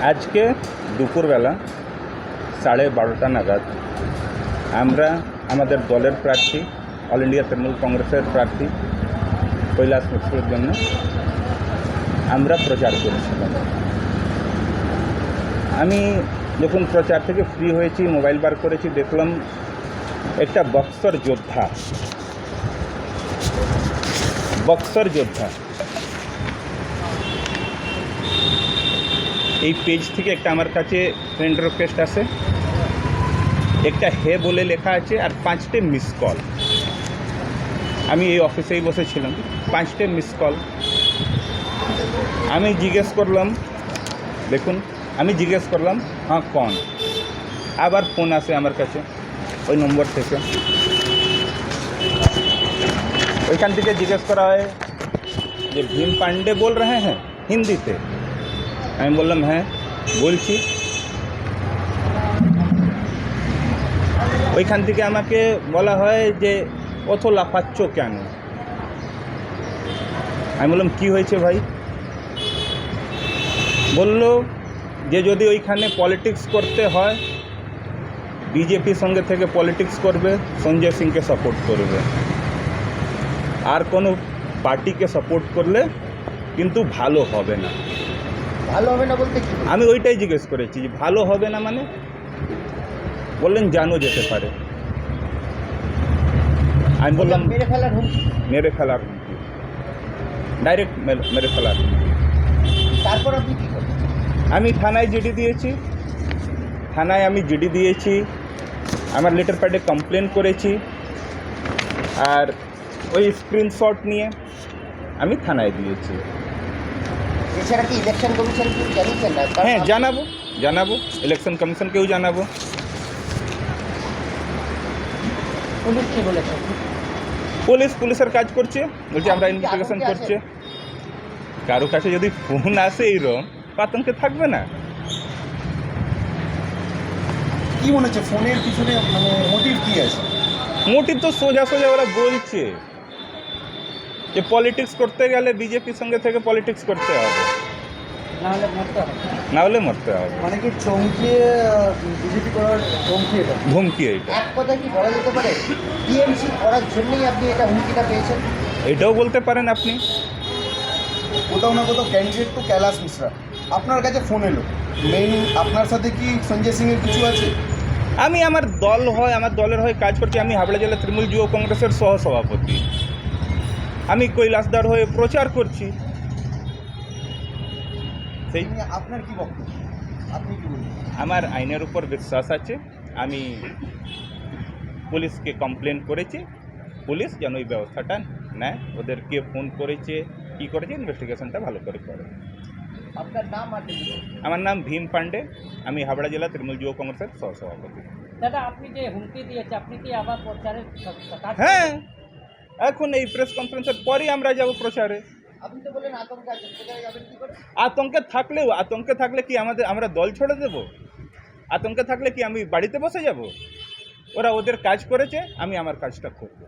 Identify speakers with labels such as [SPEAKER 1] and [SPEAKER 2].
[SPEAKER 1] আজকে দুপুরবেলা 12:30 নাগাদ আমরা আমাদের দলের প্রার্থী অল ইন্ডিয়া তৃণমূল কংগ্রেসের প্রার্থী কৈলাস মিশ্রের জন্য আমরা প্রচার করেছিলাম। আমি যখন প্রচার থেকে ফ্রি হয়েছি, মোবাইল বার করেছি, দেখলাম একটা বক্সার যোদ্ধা এই পেজ থেকে একটা আমার কাছে ফ্রেন্ড রিকোয়েস্ট আসে, একটা হে বলে লেখা আছে আর 5টে মিস কল। আমি এই অফিসেই বসেছিলাম, 5টে মিস কল। আমি জিজ্ঞেস করলাম, দেখুন আমি জিজ্ঞেস করলাম হ্যাঁ কোন, আবার ফোন আসে আমার কাছে ওই নম্বর থেকে। ওইখান থেকে জিজ্ঞেস করা হয় যে ভীম পান্ডে বল रहे हैं হিন্দিতে। আমি বললাম হ্যাঁ বলছি। ওইখান থেকে আমাকে বলা হয় যে অত লাফাচ্ছ কেন। আমি বললাম কী হয়েছে ভাই? বলল যে যদি ওইখানে পলিটিক্স করতে হয়, বিজেপির সঙ্গে থেকে পলিটিক্স করবে, সঞ্জয় সিংকে সাপোর্ট করবে, আর কোনো পার্টিকে সাপোর্ট করলে কিন্তু ভালো হবে না।
[SPEAKER 2] ভালো হবে না বলতে কি?
[SPEAKER 1] আমি ওইটাই জিজ্ঞেস করেছি যে ভালো হবে না মানে? বললেন জানো যেতে পারে। আমি বললাম
[SPEAKER 2] মেরে ফেলার হুমকি,
[SPEAKER 1] ডাইরেক্ট মেরে ফেলার হুমকি।
[SPEAKER 2] তারপর আপনি কী করবেন?
[SPEAKER 1] আমি থানায় জিডি দিয়েছি, আমার লেটার প্যাডে কমপ্লেন করেছি, আর ওই স্ক্রিনশট নিয়ে আমি থানায় দিয়েছি।
[SPEAKER 2] এছাড়া কি ইলেকশন কমিশনকে জানিয়েছেন না?
[SPEAKER 1] হ্যাঁ জানাবো ইলেকশন কমিশনকেও জানাবো।
[SPEAKER 2] পুলিশ কী বলেছে?
[SPEAKER 1] পুলিশের কাজ করছে, বলছে আমরা ইনভেস্টিগেশন করছে। কারো কাছে যদি ফোন আসে এইরকম, আতঙ্কে থাকবে না।
[SPEAKER 2] কি মনে হচ্ছে ফোনের পিছনে মানে মোটিভ কি আছে?
[SPEAKER 1] মোটিভ তো সোজা ওরা বলছে যে পলিটিক্স করতে গেলে বিজেপির সঙ্গে থেকে পলিটিক্স করতে হবে, না হলে মরতে হবে।
[SPEAKER 2] মানে কি চমকিয়ে বিজেপি করার
[SPEAKER 1] হুমকি এটা।
[SPEAKER 2] এক কথা কি বলা যেতে পারে টিএমসি করার জন্যই আপনি এটা হুমকিটা পেয়েছেন?
[SPEAKER 1] এটাও বলতে পারেন আপনি।
[SPEAKER 2] কোথাও না কোথাও ক্যান্ডিডেট তো কৈলাস মিশ্রা, আপনার কাছে ফোন এলো, মেইন আপনার সাথে কি সঞ্জয় সিংয়ের কিছু আছে?
[SPEAKER 1] আমি আমার দলের হয়ে কাজ করছি। আমি হাবড়া জেলা তৃণমূল যুব কংগ্রেসের সহসভাপতি। আমি কৈলাসদার হয়ে প্রচার করছি। সেই
[SPEAKER 2] আপনার কি বক্তব্য, আপনি কি বলবেন?
[SPEAKER 1] আমার আইনের উপর বিশ্বাস আছে। আমি পুলিশকে কমপ্লেন করেছি, পুলিশ যেন ওই ব্যবস্থাটা নেয়। ওদেরকে ফোন করেছে, কী করেছে, ইনভেস্টিগেশনটা ভালো করে করে।
[SPEAKER 2] আপনার নাম?
[SPEAKER 1] আমার নাম ভীম পান্ডে, আমি হাবড়া জেলা তৃণমূল যুব কংগ্রেসের সহসভাপতি।
[SPEAKER 3] দাদা আপনি যে হুমকি দিয়েছে, আপনি কি আবার প্রচারের
[SPEAKER 1] হ্যাঁ, এখন এই প্রেস কনফারেন্সের পরেই আমরা যাব প্রচারে।
[SPEAKER 2] আপনি তো বলেন আতঙ্কে আছেন, কোথায় যাবেন কি করে?
[SPEAKER 1] আতঙ্কে থাকলে কি আমরা দল ছেড়ে দেব? আতঙ্কে থাকলে কি আমি বাড়িতে বসে যাব? ওরা ওদের কাজ করেছে, আমি আমার কাজটা করব।